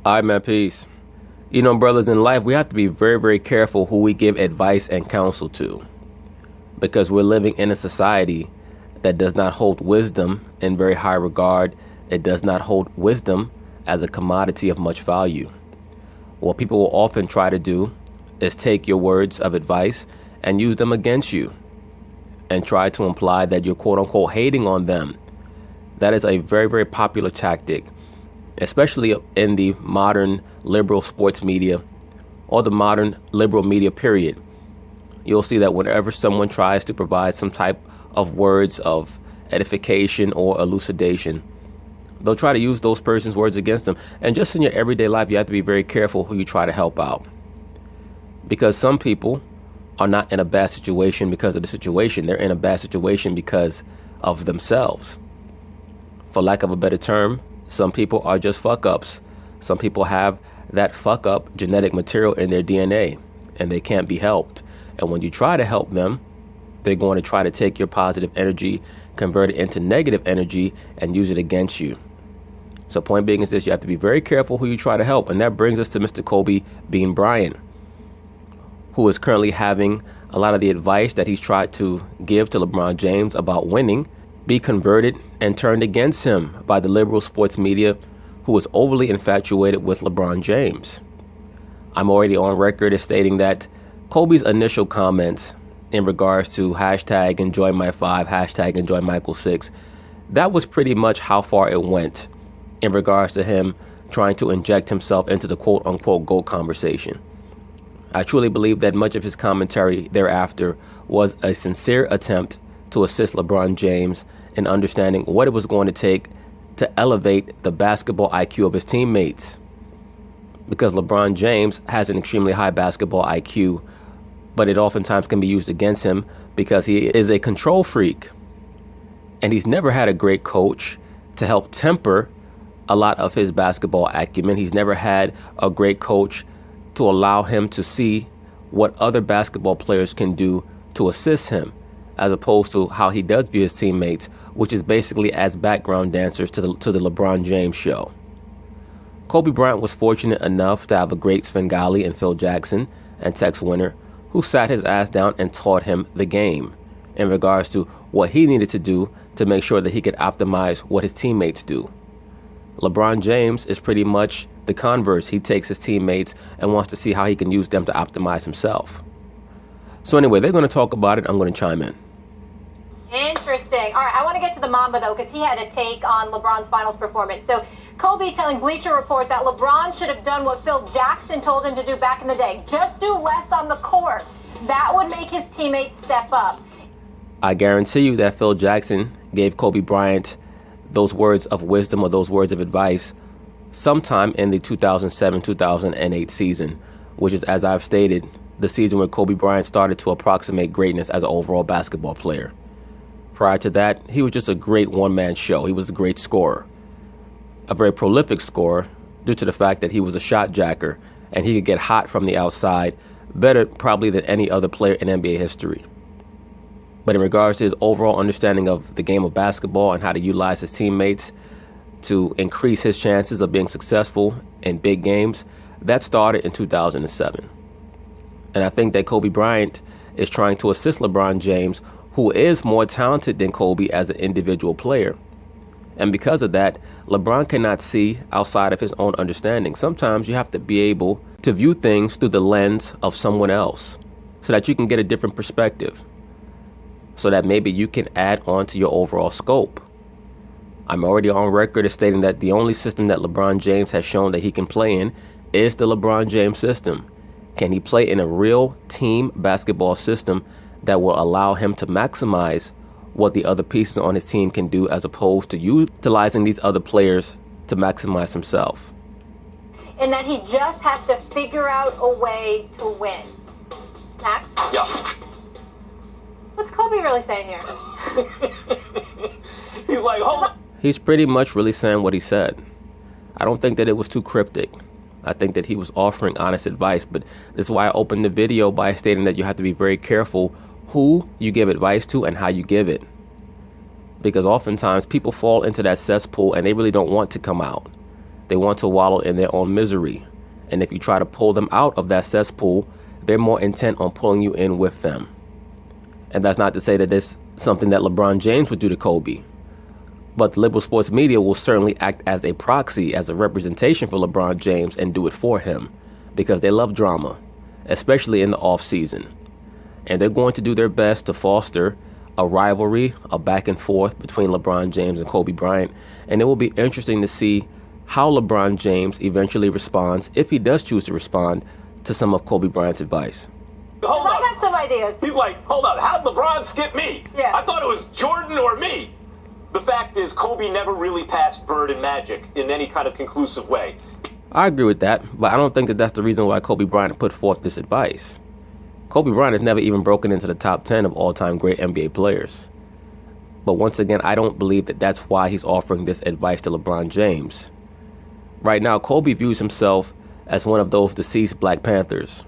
All right, man, peace. You know, brothers, in life, we have to be very, very careful who we give advice and counsel to, because we're living in a society that does not hold wisdom in very high regard. It does not hold wisdom as a commodity of much value. What people will often try to do is take your words of advice and use them against you and try to imply that you're quote unquote hating on them. That is a very, very popular tactic, especially in the modern liberal sports media or the modern liberal media period. You'll see that whenever someone tries to provide some type of words of edification or elucidation, they'll try to use those person's words against them. And just in your everyday life, you have to be very careful who you try to help out, because some people are not in a bad situation because of the situation. They're in a bad situation because of themselves. For lack of a better term, some people are just fuck ups. Some people have that fuck up genetic material in their DNA and they can't be helped. And when you try to help them, they're going to try to take your positive energy, convert it into negative energy, and use it against you. So point being is this: you have to be very careful who you try to help. And that brings us to Mr. Kobe Bean Bryant, who is currently having a lot of the advice that he's tried to give to LeBron James about winning be converted and turned against him by the liberal sports media, who is overly infatuated with LeBron James. I'm already on record as stating that Kobe's initial comments in regards to hashtag enjoy my 5, hashtag enjoy Michael 6, that was pretty much how far it went in regards to him trying to inject himself into the quote unquote GOAT conversation. I truly believe that much of his commentary thereafter was a sincere attempt to assist LeBron James in understanding what it was going to take to elevate the basketball IQ of his teammates. Because LeBron James has an extremely high basketball IQ, but it oftentimes can be used against him because he is a control freak. And he's never had a great coach to help temper a lot of his basketball acumen. He's never had a great coach to allow him to see what other basketball players can do to assist him, as opposed to how he does view his teammates, which is basically as background dancers to the LeBron James show. Kobe Bryant was fortunate enough to have a great Svengali in Phil Jackson and Tex Winter, who sat his ass down and taught him the game in regards to what he needed to do to make sure that he could optimize what his teammates do. LeBron James is pretty much the converse. He takes his teammates and wants to see how he can use them to optimize himself. So anyway, they're going to talk about it. I'm going to chime in. Interesting. All right, I want to get to the Mamba, though, because he had a take on LeBron's finals performance. So Kobe telling Bleacher Report that LeBron should have done what Phil Jackson told him to do back in the day. Just do less on the court. That would make his teammates step up. I guarantee you that Phil Jackson gave Kobe Bryant those words of wisdom or those words of advice sometime in the 2007-2008 season, which is, as I've stated, the season where Kobe Bryant started to approximate greatness as an overall basketball player. Prior to that, he was just a great one-man show. He was a great scorer, a very prolific scorer due to the fact that he was a shot jacker and he could get hot from the outside better probably than any other player in NBA history. But in regards to his overall understanding of the game of basketball and how to utilize his teammates to increase his chances of being successful in big games, that started in 2007. And I think that Kobe Bryant is trying to assist LeBron James, who is more talented than Kobe as an individual player. And because of that, LeBron cannot see outside of his own understanding. Sometimes you have to be able to view things through the lens of someone else so that you can get a different perspective, so that maybe you can add on to your overall scope. I'm already on record as stating that the only system that LeBron James has shown that he can play in is the LeBron James system. Can he play in a real team basketball system that will allow him to maximize what the other pieces on his team can do, as opposed to utilizing these other players to maximize himself? And that he just has to figure out a way to win. Max? Yeah. What's Kobe really saying here? He's like, hold on. He's pretty much really saying what he said. I don't think that it was too cryptic. I think that he was offering honest advice, but this is why I opened the video by stating that you have to be very careful who you give advice to and how you give it. Because oftentimes people fall into that cesspool and they really don't want to come out. They want to wallow in their own misery. And if you try to pull them out of that cesspool, they're more intent on pulling you in with them. And that's not to say that it's something that LeBron James would do to Kobe. But the liberal sports media will certainly act as a proxy, as a representation for LeBron James and do it for him. Because they love drama, especially in the off season. And they're going to do their best to foster a rivalry, a back and forth between LeBron James and Kobe Bryant. And it will be interesting to see how LeBron James eventually responds, if he does choose to respond, to some of Kobe Bryant's advice. Hold on. I got some ideas. He's like, hold on, how did LeBron skip me? Yeah. I thought it was Jordan or me. The fact is, Kobe never really passed Bird and Magic in any kind of conclusive way. I agree with that, but I don't think that that's the reason why Kobe Bryant put forth this advice. Kobe Bryant has never even broken into the top 10 of all-time great NBA players. But once again, I don't believe that that's why he's offering this advice to LeBron James. Right now, Kobe views himself as one of those deceased Black Panthers.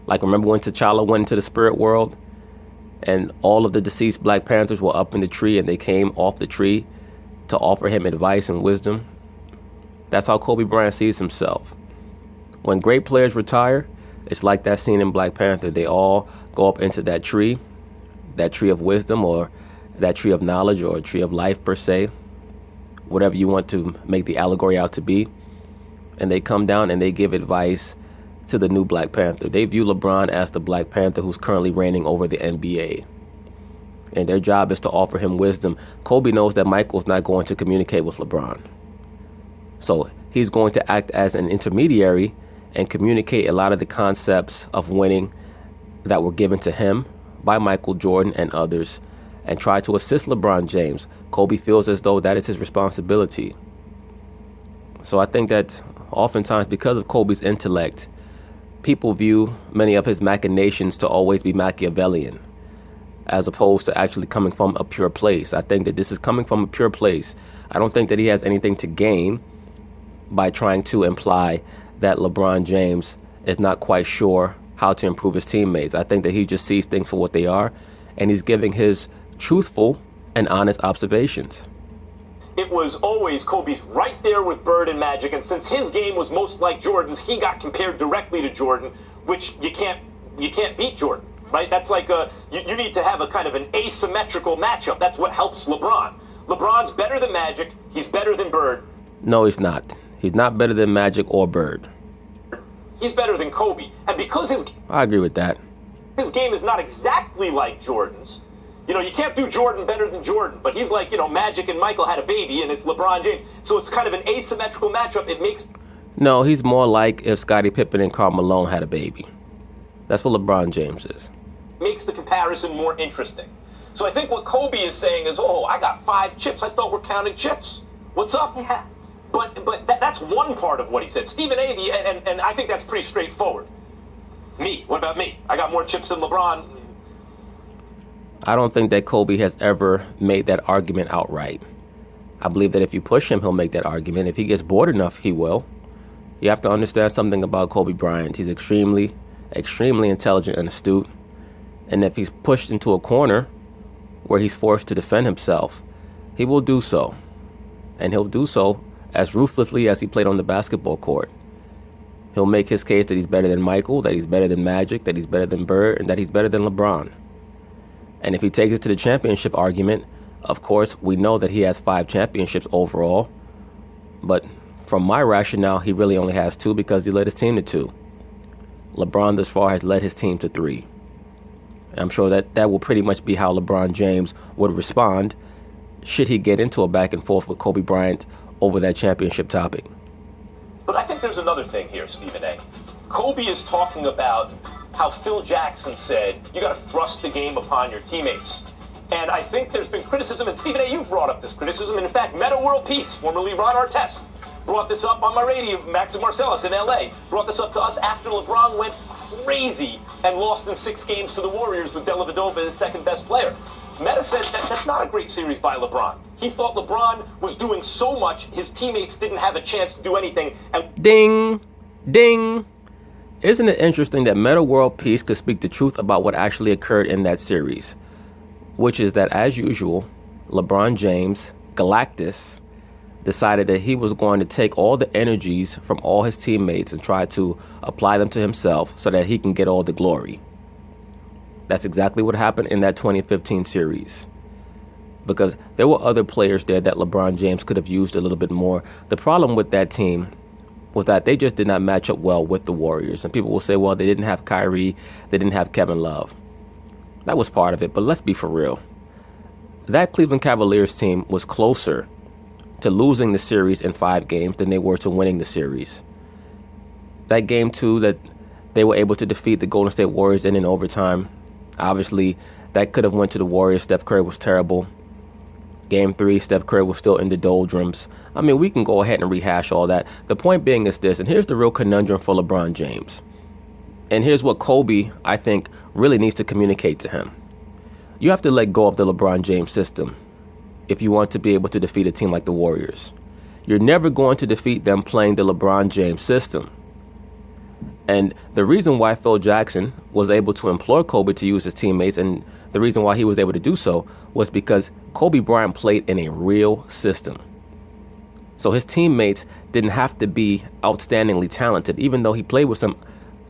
Like, remember when T'Challa went into the spirit world and all of the deceased Black Panthers were up in the tree and they came off the tree to offer him advice and wisdom? That's how Kobe Bryant sees himself. When great players retire, it's like that scene in Black Panther. They all go up into that tree of wisdom, or that tree of knowledge, or a tree of life per se, whatever you want to make the allegory out to be. And they come down and they give advice to the new Black Panther. They view LeBron as the Black Panther who's currently reigning over the NBA. And their job is to offer him wisdom. Kobe knows that Michael's not going to communicate with LeBron. So he's going to act as an intermediary and communicate a lot of the concepts of winning that were given to him by Michael Jordan and others, and try to assist LeBron James. Kobe feels as though that is his responsibility. So I think that oftentimes, because of Kobe's intellect, people view many of his machinations to always be Machiavellian, as opposed to actually coming from a pure place. I think that this is coming from a pure place. I don't think that he has anything to gain by trying to imply that LeBron James is not quite sure how to improve his teammates. I think that he just sees things for what they are, and he's giving his truthful and honest observations. It was always Kobe's right there with Bird and Magic, and since his game was most like Jordan's, he got compared directly to Jordan, which you can't beat Jordan, right? That's like you need to have a kind of an asymmetrical matchup. That's what helps LeBron. LeBron's better than Magic. He's better than Bird. No, he's not. He's not better than Magic or Bird. He's better than Kobe, and because I agree with that. His game is not exactly like Jordan's. You know, you can't do Jordan better than Jordan, but he's like, you know, Magic and Michael had a baby, and it's LeBron James. So it's kind of an asymmetrical matchup. It makes... No, he's more like if Scottie Pippen and Karl Malone had a baby. That's what LeBron James is. Makes the comparison more interesting. So I think what Kobe is saying is, oh, I got 5 chips. I thought we're counting chips. What's up? Yeah. But that's one part of what he said. Stephen A., and I think that's pretty straightforward. Me, what about me? I got more chips than LeBron. I don't think that Kobe has ever made that argument outright. I believe that if you push him, he'll make that argument. If he gets bored enough, he will. You have to understand something about Kobe Bryant. He's extremely, extremely intelligent and astute. And if he's pushed into a corner where he's forced to defend himself, he will do so. And he'll do so as ruthlessly as he played on the basketball court. He'll make his case that he's better than Michael, that he's better than Magic, that he's better than Bird, and that he's better than LeBron. And if he takes it to the championship argument, of course, we know that he has 5 championships overall. But from my rationale, he really only has 2 because he led his team to 2. LeBron thus far has led his team to 3. And I'm sure that will pretty much be how LeBron James would respond should he get into a back and forth with Kobe Bryant over that championship topic. But I think there's another thing here, Stephen A. Kobe is talking about how Phil Jackson said, you got to thrust the game upon your teammates. And I think there's been criticism, and Stephen A., you brought up this criticism. And in fact, Meta World Peace, formerly Ron Artest, brought this up on my radio, Max and Marcellus in L.A., brought this up to us after LeBron went crazy and lost in 6 games to the Warriors with Dellavedova as second best player. Meta said that's not a great series by LeBron. He thought LeBron was doing so much, his teammates didn't have a chance to do anything. And ding, ding. Isn't it interesting that Meta World Peace could speak the truth about what actually occurred in that series? Which is that, as usual, LeBron James, Galactus, decided that he was going to take all the energies from all his teammates and try to apply them to himself so that he can get all the glory. That's exactly what happened in that 2015 series. Because there were other players there that LeBron James could have used a little bit more. The problem with that team was that they just did not match up well with the Warriors. And people will say, well, they didn't have Kyrie, they didn't have Kevin Love. That was part of it, but let's be for real. That Cleveland Cavaliers team was closer to losing the series in 5 games than they were to winning the series. That game 2 that they were able to defeat the Golden State Warriors in overtime, obviously that could have went to the Warriors. Steph Curry was terrible. Game 3, Steph Curry was still in the doldrums. I mean, we can go ahead and rehash all that. The point being is this, and here's the real conundrum for LeBron James. And here's what Kobe, I think, really needs to communicate to him. You have to let go of the LeBron James system if you want to be able to defeat a team like the Warriors. You're never going to defeat them playing the LeBron James system. And the reason why Phil Jackson was able to implore Kobe to use his teammates, and the reason why he was able to do so, was because Kobe Bryant played in a real system. So his teammates didn't have to be outstandingly talented, even though he played with some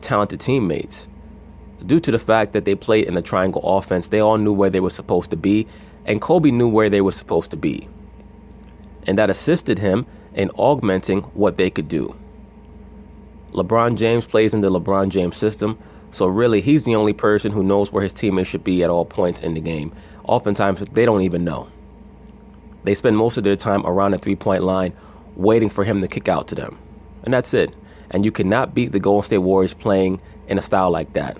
talented teammates. Due to the fact that they played in the triangle offense, they all knew where they were supposed to be, and Kobe knew where they were supposed to be. And that assisted him in augmenting what they could do. LeBron James plays in the LeBron James system, so really he's the only person who knows where his teammates should be at all points in the game. Oftentimes, they don't even know. They spend most of their time around the three-point line waiting for him to kick out to them. And that's it. And you cannot beat the Golden State Warriors playing in a style like that.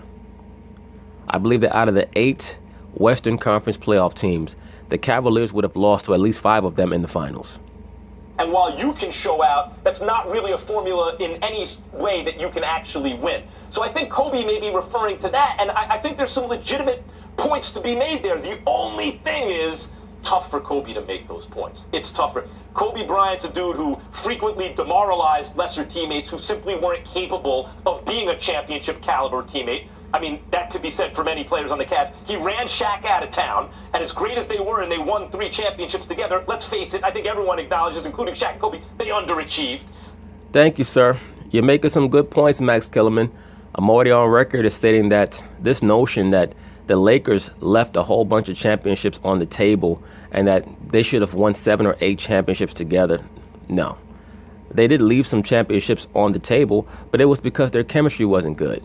I believe that out of the 8 Western Conference playoff teams, the Cavaliers would have lost to at least 5 of them in the finals. And while you can show out, that's not really a formula in any way that you can actually win. So I think Kobe may be referring to that, and I think there's some legitimate points to be made there. The only thing is, tough for Kobe to make those points. It's tougher. Kobe Bryant's a dude who frequently demoralized lesser teammates who simply weren't capable of being a championship caliber teammate. I mean, that could be said for many players on the Cavs. He ran Shaq out of town, and as great as they were and they won 3 championships together, let's face it, I think everyone acknowledges, including Shaq and Kobe, they underachieved. Thank you, sir. You're making some good points, Max Kellerman. I'm already on record as stating that this notion that the Lakers left a whole bunch of championships on the table and that they should have won 7 or 8 championships together, no. They did leave some championships on the table, but it was because their chemistry wasn't good.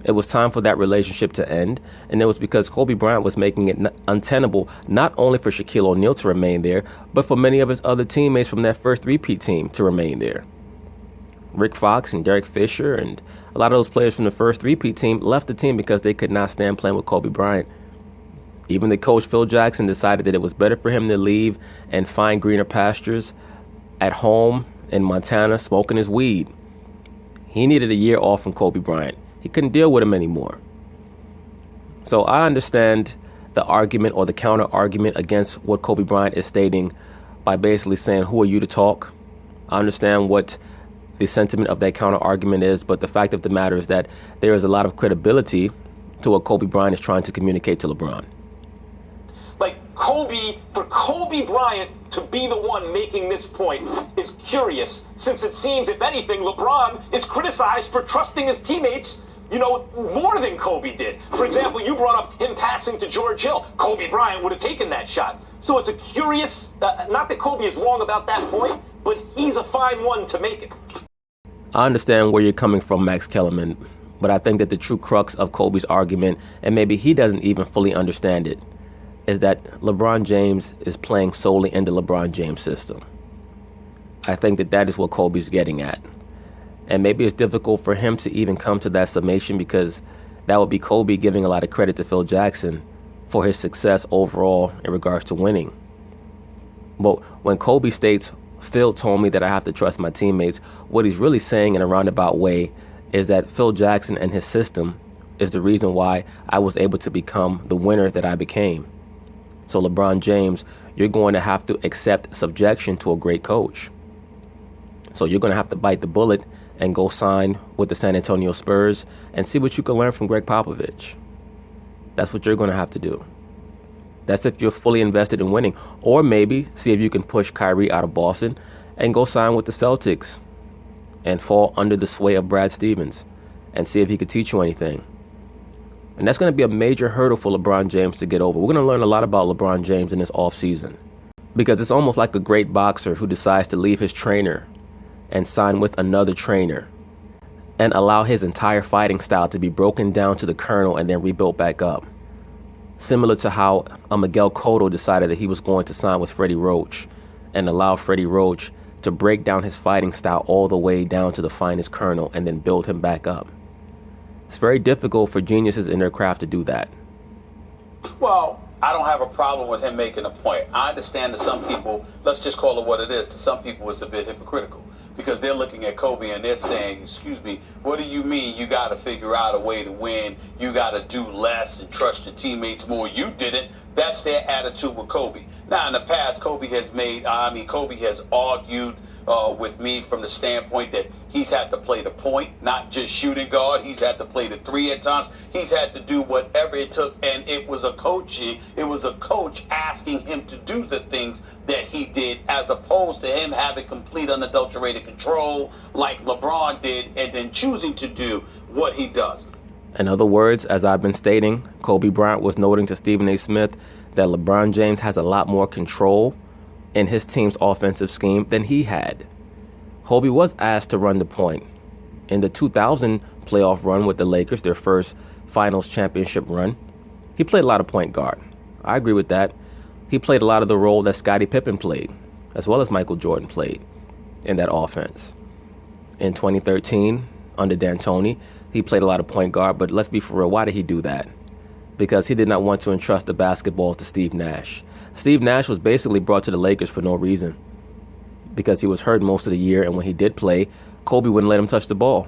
It was time for that relationship to end, and it was because Kobe Bryant was making it untenable not only for Shaquille O'Neal to remain there, but for many of his other teammates from that first three-peat team to remain there. Rick Fox and Derek Fisher and a lot of those players from the first three-peat team left the team because they could not stand playing with Kobe Bryant. Even the coach, Phil Jackson, decided that it was better for him to leave and find greener pastures at home in Montana smoking his weed. He needed a year off from Kobe Bryant. He couldn't deal with him anymore. So I understand the argument or the counter argument against what Kobe Bryant is stating by basically saying, who are you to talk? I understand what the sentiment of that counter argument is, but the fact of the matter is that there is a lot of credibility to what Kobe Bryant is trying to communicate to LeBron. Like for Kobe Bryant to be the one making this point is curious, since it seems, if anything, LeBron is criticized for trusting his teammates, more than Kobe did. For example, you brought up him passing to George Hill. Kobe Bryant would have taken that shot. So it's a curious, not that Kobe is wrong about that point, but he's a fine one to make it. I understand where you're coming from, Max Kellerman, but I think that the true crux of Kobe's argument, and maybe he doesn't even fully understand it, is that LeBron James is playing solely in the LeBron James system. I think that that is what Kobe's getting at. And maybe it's difficult for him to even come to that summation because that would be Kobe giving a lot of credit to Phil Jackson for his success overall in regards to winning. But when Kobe states, Phil told me that I have to trust my teammates, what he's really saying in a roundabout way is that Phil Jackson and his system is the reason why I was able to become the winner that I became. So LeBron James, you're going to have to accept subjection to a great coach. So you're going to have to bite the bullet and go sign with the San Antonio Spurs and see what you can learn from Greg Popovich. That's what you're going to have to do. That's if you're fully invested in winning. Or maybe see if you can push Kyrie out of Boston and go sign with the Celtics and fall under the sway of Brad Stevens and see if he could teach you anything. And that's going to be a major hurdle for LeBron James to get over. We're going to learn a lot about LeBron James in this offseason because it's almost like a great boxer who decides to leave his trainer and sign with another trainer and allow his entire fighting style to be broken down to the kernel and then rebuilt back up. Similar to how Miguel Cotto decided that he was going to sign with Freddie Roach and allow Freddie Roach to break down his fighting style all the way down to the finest kernel and then build him back up. It's very difficult for geniuses in their craft to do that. Well, I don't have a problem with him making a point. I understand that some people, let's just call it what it is, to some people it's a bit hypocritical because they're looking at Kobe and they're saying, excuse me, what do you mean you got to figure out a way to win? You got to do less and trust your teammates more. You didn't. That's their attitude with Kobe. Now, in the past, Kobe has argued with me from the standpoint that he's had to play the point, not just shooting guard. He's had to play the three at times. He's had to do whatever it took, and it was a coach asking him to do the things that he did, as opposed to him having complete unadulterated control like LeBron did, and then choosing to do what he does. In other words, as I've been stating, Kobe Bryant was noting to Stephen A. Smith that LeBron James has a lot more control in his team's offensive scheme than he had. Kobe was asked to run the point. In the 2000 playoff run with the Lakers, their first finals championship run, he played a lot of point guard. I agree with that. He played a lot of the role that Scottie Pippen played, as well as Michael Jordan played in that offense. In 2013, under D'Antoni, he played a lot of point guard, but let's be for real, why did he do that? Because he did not want to entrust the basketball to Steve Nash. Steve Nash was basically brought to the Lakers for no reason because he was hurt most of the year, and when he did play, Kobe wouldn't let him touch the ball.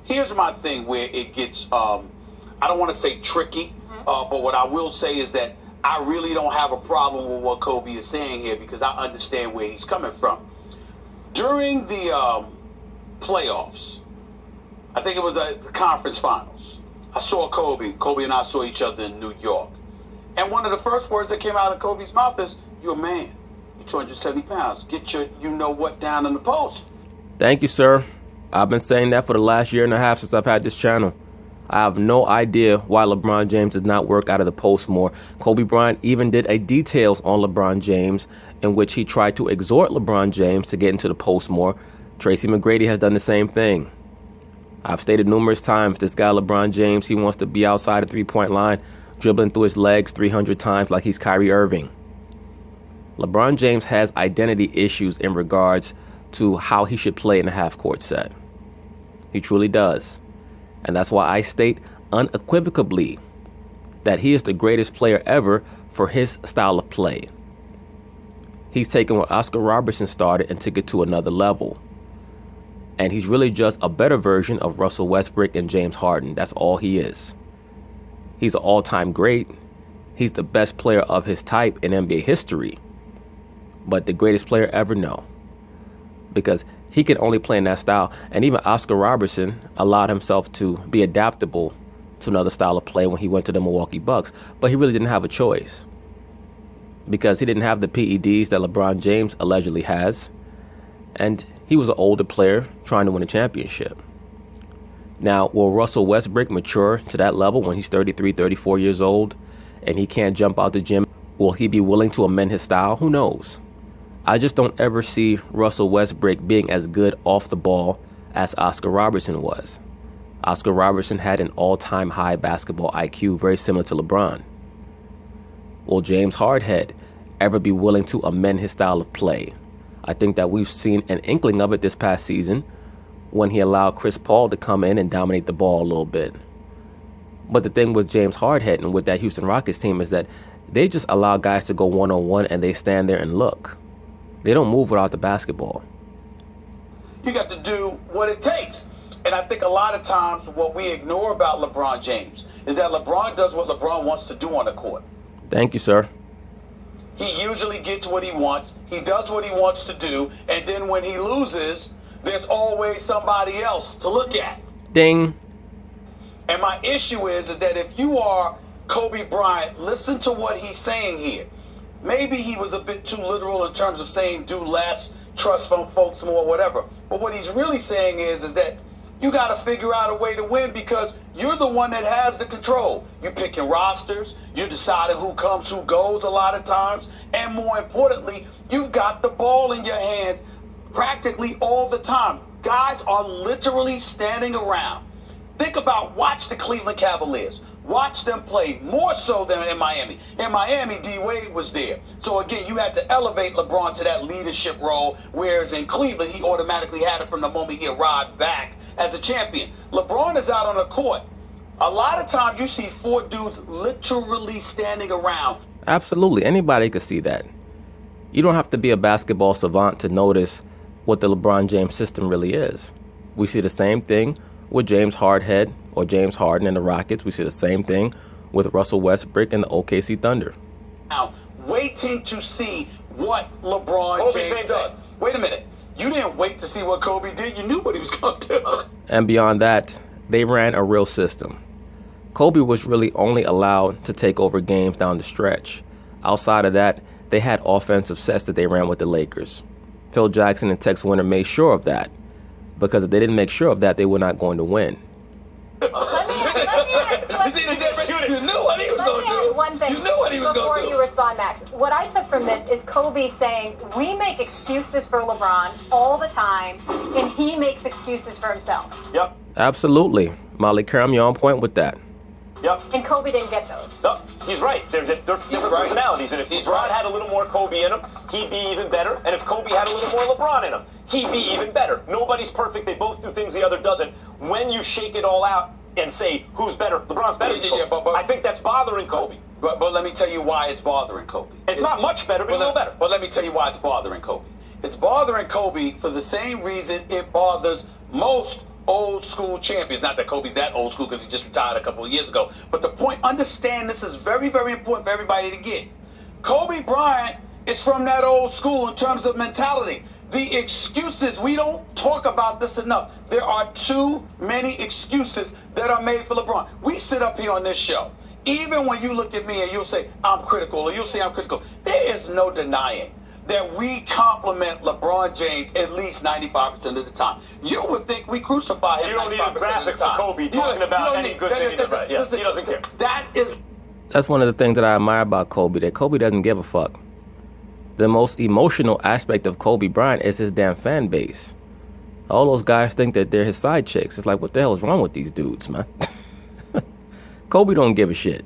Here's my thing where it gets, I don't want to say tricky, but what I will say is that I really don't have a problem with what Kobe is saying here because I understand where he's coming from. During the playoffs, I think it was the conference finals, I saw Kobe. Kobe and I saw each other in New York. And one of the first words that came out of Kobe's mouth is, "You're a man. You're 270 pounds. Get your you-know-what down in the post." Thank you, sir. I've been saying that for the last year and a half since I've had this channel. I have no idea why LeBron James does not work out of the post more. Kobe Bryant even did a details on LeBron James in which he tried to exhort LeBron James to get into the post more. Tracy McGrady has done the same thing. I've stated numerous times, this guy LeBron James, he wants to be outside the three-point line, dribbling through his legs 300 times like he's Kyrie Irving. LeBron James has identity issues in regards to how he should play in a half-court set. He truly does. And that's why I state unequivocally that he is the greatest player ever for his style of play. He's taken what Oscar Robertson started and took it to another level. And he's really just a better version of Russell Westbrook and James Harden. That's all he is. He's an all-time great. He's the best player of his type in NBA history. But the greatest player ever, no. Because he can only play in that style. And even Oscar Robertson allowed himself to be adaptable to another style of play when he went to the Milwaukee Bucks. But he really didn't have a choice. Because he didn't have the PEDs that LeBron James allegedly has. And he was an older player trying to win a championship. Now, will Russell Westbrook mature to that level when he's 33, 34 years old and he can't jump out the gym? Will he be willing to amend his style? Who knows? I just don't ever see Russell Westbrook being as good off the ball as Oscar Robertson was. Oscar Robertson had an all-time high basketball IQ, very similar to LeBron. Will James Harden ever be willing to amend his style of play? I think that we've seen an inkling of it this past season when he allowed Chris Paul to come in and dominate the ball a little bit. But the thing with James Harden and with that Houston Rockets team is that they just allow guys to go one-on-one and they stand there and look. They don't move without the basketball. You got to do what it takes. And I think a lot of times what we ignore about LeBron James is that LeBron does what LeBron wants to do on the court. Thank you, sir. He usually gets what he wants. He does what he wants to do. And then when he loses, there's always somebody else to look at. Ding. And my issue is that if you are Kobe Bryant, listen to what he's saying here. Maybe he was a bit too literal in terms of saying do less, trust from folks more, whatever. But what he's really saying is that you got to figure out a way to win because you're the one that has the control. You're picking rosters. You're deciding who comes, who goes a lot of times. And more importantly, you've got the ball in your hands practically all the time. Guys are literally standing around. Think about, watch the Cleveland Cavaliers. Watch them play more so than in Miami. In Miami, D. Wade was there. So again, you had to elevate LeBron to that leadership role, whereas in Cleveland, he automatically had it from the moment he arrived back as a champion. LeBron is out on the court. A lot of times you see four dudes literally standing around. Absolutely. Anybody could see that. You don't have to be a basketball savant to notice what the LeBron James system really is. We see the same thing with James Hardhead or James Harden and the Rockets. We see the same thing with Russell Westbrook and the OKC Thunder. Now, waiting to see what LeBron James does. Wait a minute. You didn't wait to see what Kobe did. You knew what he was going to do. And beyond that, they ran a real system. Kobe was really only allowed to take over games down the stretch. Outside of that, they had offensive sets that they ran with the Lakers. Phil Jackson and Tex Winter made sure of that, because if they didn't make sure of that, they were not going to win. You see the difference? You knew what he was going to do. One thing you knew what he was going to do. Before you respond, Max, what I took from this is Kobe saying, we make excuses for LeBron all the time, and he makes excuses for himself. Yep. Absolutely. Molly Karam, you're on point with that. Yep. And Kobe didn't get those. No, he's right. They're different personalities. And if LeBron had a little more Kobe in him, he'd be even better. And if Kobe had a little more LeBron in him, he'd be even better. Nobody's perfect. They both do things the other doesn't. When you shake it all out and say, who's better? LeBron's better than Kobe. But I think that's bothering Kobe. But let me tell you why it's bothering Kobe. It's not much better, but a little better. But let me tell you why it's bothering Kobe. It's bothering Kobe for the same reason it bothers most old school champions. Not that Kobe's that old school because he just retired a couple of years ago. But the point, understand this is very, very important for everybody to get. Kobe Bryant is from that old school in terms of mentality. The excuses, we don't talk about this enough. There are too many excuses that are made for LeBron. We sit up here on this show. Even when you look at me and you'll say, I'm critical, or you'll say I'm critical, there is no denying that we compliment LeBron James at least 95% of the time. You would think we crucify him 95% of the time. You don't need a graphic for Kobe talking about any good thing he did right. Yeah, he doesn't care. That's one of the things that I admire about Kobe, that Kobe doesn't give a fuck. The most emotional aspect of Kobe Bryant is his damn fan base. All those guys think that they're his side chicks. It's like, what the hell is wrong with these dudes, man? Kobe don't give a shit.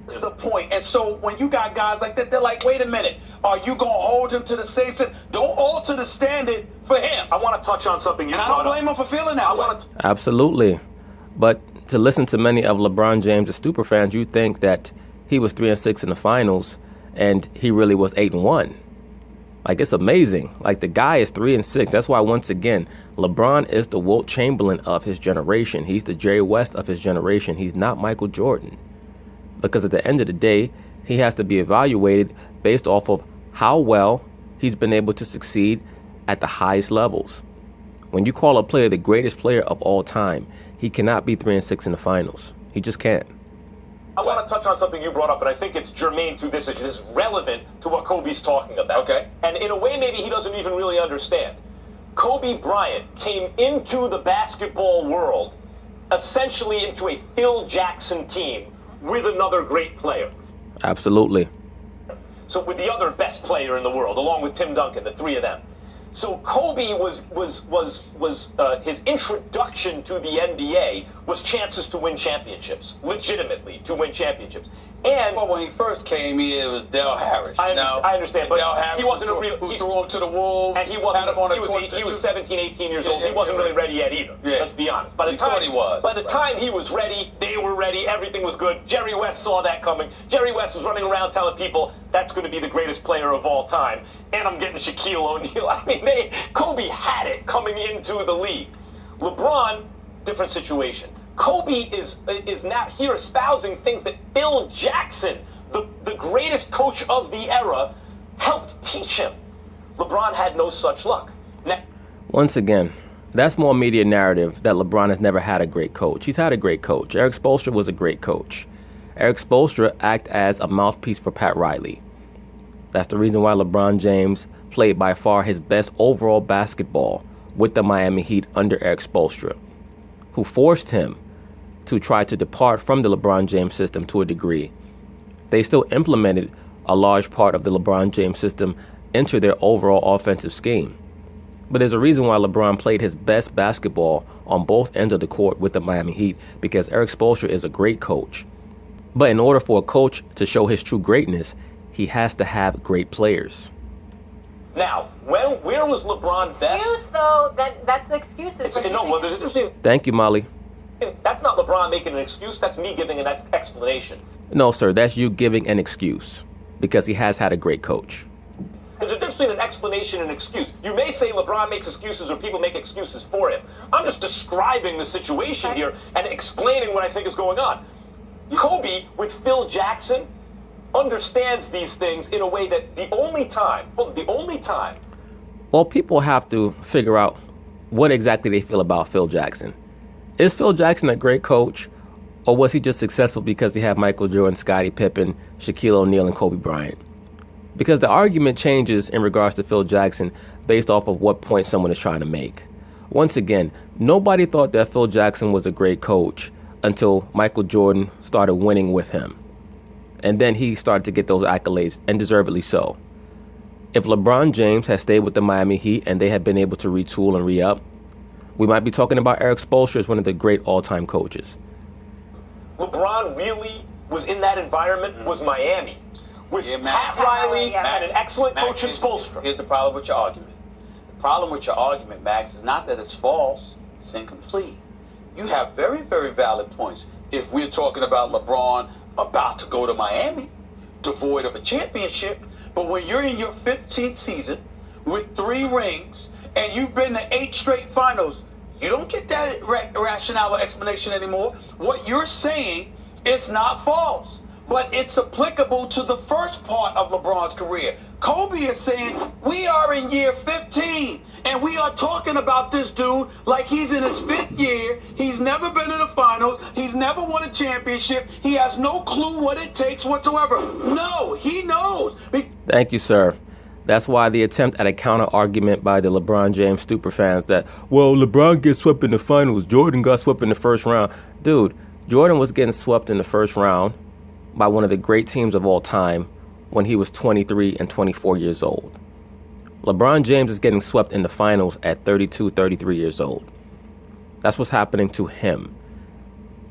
That's the point. And so when you got guys like that, they're like, wait a minute. Are you going to hold him to the same thing? Don't alter the standard for him. I want to touch on something you brought up. And I don't blame him for feeling that way. Absolutely. But to listen to many of LeBron James' super fans, you think that he was 3-6 in the finals and he really was 8-1. Like, it's amazing. Like, the guy is 3-6. That's why, once again, LeBron is the Wilt Chamberlain of his generation. He's the Jerry West of his generation. He's not Michael Jordan. Because at the end of the day, he has to be evaluated based off of how well he's been able to succeed at the highest levels. When you call a player the greatest player of all time, he cannot be 3-6 in the finals. He just can't. I want to touch on something you brought up, and I think it's germane to this issue. This is relevant to what Kobe's talking about. Okay. And in a way, maybe he doesn't even really understand. Kobe Bryant came into the basketball world essentially into a Phil Jackson team with another great player. Absolutely. So with the other best player in the world, along with Tim Duncan, the three of them. So Kobe was his introduction to the NBA was chances to win championships, legitimately to win championships. And well, when he first came here, it was Del Harris. I understand, but Del Harris he wasn't a real. Who threw him to the wolves? And he wasn't. He was 17, 18 years old. He wasn't really ready yet either. Yeah. Let's be honest. By the time he was ready, they were ready. Everything was good. Jerry West saw that coming. Jerry West was running around telling people that's going to be the greatest player of all time. And I'm getting Shaquille O'Neal. I mean, Kobe had it coming into the league. LeBron, different situation. Kobe is now here espousing things that Phil Jackson, the greatest coach of the era, helped teach him. LeBron had no such luck. Now, once again, that's more media narrative that LeBron has never had a great coach. He's had a great coach. Eric Spoelstra was a great coach. Eric Spoelstra acted as a mouthpiece for Pat Riley. That's the reason why LeBron James played by far his best overall basketball with the Miami Heat under Eric Spoelstra, who forced him to try to depart from the LeBron James system to a degree. They still implemented a large part of the LeBron James system into their overall offensive scheme. But there's a reason why LeBron played his best basketball on both ends of the court with the Miami Heat, because Eric Spoelstra is a great coach. But in order for a coach to show his true greatness, he has to have great players. Now, where was LeBron best? Excuse, though, that's the excuses. Thank you, Molly. That's not LeBron making an excuse. That's me giving an explanation. No, sir, that's you giving an excuse because he has had a great coach. There's a difference between an explanation and an excuse. You may say LeBron makes excuses or people make excuses for him. I'm just describing the situation here and explaining what I think is going on. Kobe, with Phil Jackson, understands these things in a way that the only time. Well, people have to figure out what exactly they feel about Phil Jackson. Is Phil Jackson a great coach, or was he just successful because he had Michael Jordan, Scottie Pippen, Shaquille O'Neal, and Kobe Bryant? Because the argument changes in regards to Phil Jackson based off of what point someone is trying to make. Once again, nobody thought that Phil Jackson was a great coach until Michael Jordan started winning with him. And then he started to get those accolades, and deservedly so. If LeBron James had stayed with the Miami Heat and they had been able to retool and re-up, we might be talking about Eric Spoelstra as one of the great all-time coaches. LeBron really was in that environment, was Miami. With Pat Riley and an excellent coach in Spoelstra. Here's the problem with your argument. The problem with your argument, Max, is not that it's false, it's incomplete. You have very, very valid points. If we're talking about LeBron about to go to Miami, devoid of a championship, but when you're in your 15th season with 3 rings and you've been to 8 straight finals, you don't get that rationale or explanation anymore. What you're saying is not false, but it's applicable to the first part of LeBron's career. Kobe is saying, we are in year 15, and we are talking about this dude like he's in his 5th year. He's never been in the finals. He's never won a championship. He has no clue what it takes whatsoever. No, he knows. Thank you, sir. That's why the attempt at a counter-argument by the LeBron James superfans that, well, LeBron gets swept in the finals, Jordan got swept in the first round. Dude, Jordan was getting swept in the first round by one of the great teams of all time when he was 23 and 24 years old. LeBron James is getting swept in the finals at 32, 33 years old. That's what's happening to him.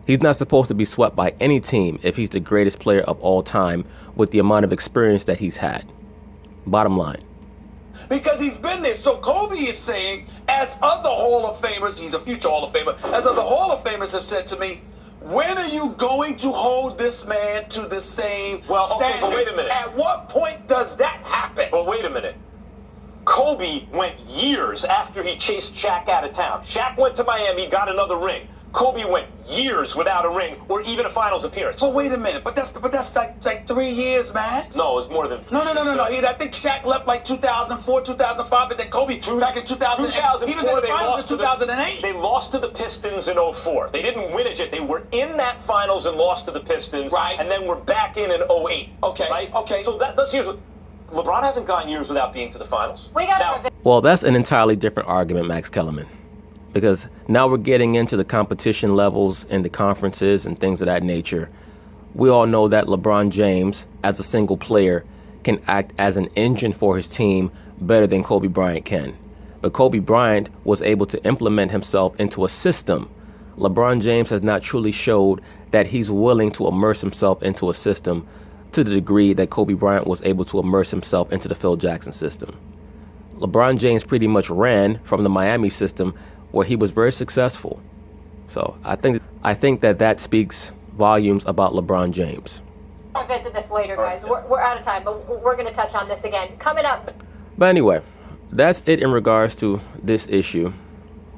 He's not supposed to be swept by any team if he's the greatest player of all time with the amount of experience that he's had. Bottom line. Because he's been there. So Kobe is saying, as other Hall of Famers, he's a future Hall of Famer, as other Hall of Famers have said to me, when are you going to hold this man to the same standard? Okay, but wait a minute. At what point does that happen? Well, wait a minute. Kobe went years after he chased Shaq out of town. Shaq went to Miami, got another ring. Kobe went years without a ring or even a finals appearance. But wait a minute. But that's like 3 years, man. No, it's more than 3 years. No. I think Shaq left like 2004, 2005, and then Kobe back in 2008. 2004, he was in the finals in 2008. They lost to the Pistons in 2004. They didn't win it yet. They were in that finals and lost to the Pistons. Right. And then we're back in 2008. Okay. Right? Okay. So that's years. LeBron hasn't gone years without being to the finals. Well, that's an entirely different argument, Max Kellerman. Because now we're getting into the competition levels in the conferences and things of that nature. We all know that LeBron James, as a single player, can act as an engine for his team better than Kobe Bryant can. But Kobe Bryant was able to implement himself into a system. LeBron James has not truly showed that he's willing to immerse himself into a system to the degree that Kobe Bryant was able to immerse himself into the Phil Jackson system. LeBron James pretty much ran from the Miami system where he was very successful. So I think that speaks volumes about LeBron James. I'll visit this later, guys. We're out of time, but we're going to touch on this again. Coming up. But anyway, that's it in regards to this issue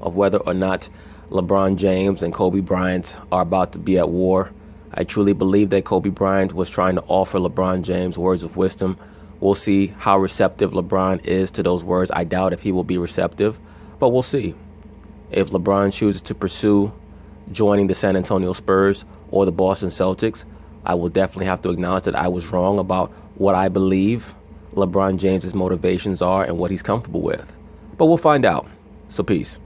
of whether or not LeBron James and Kobe Bryant are about to be at war. I truly believe that Kobe Bryant was trying to offer LeBron James words of wisdom. We'll see how receptive LeBron is to those words. I doubt if he will be receptive, but we'll see. If LeBron chooses to pursue joining the San Antonio Spurs or the Boston Celtics, I will definitely have to acknowledge that I was wrong about what I believe LeBron James's motivations are and what he's comfortable with. But we'll find out. So peace.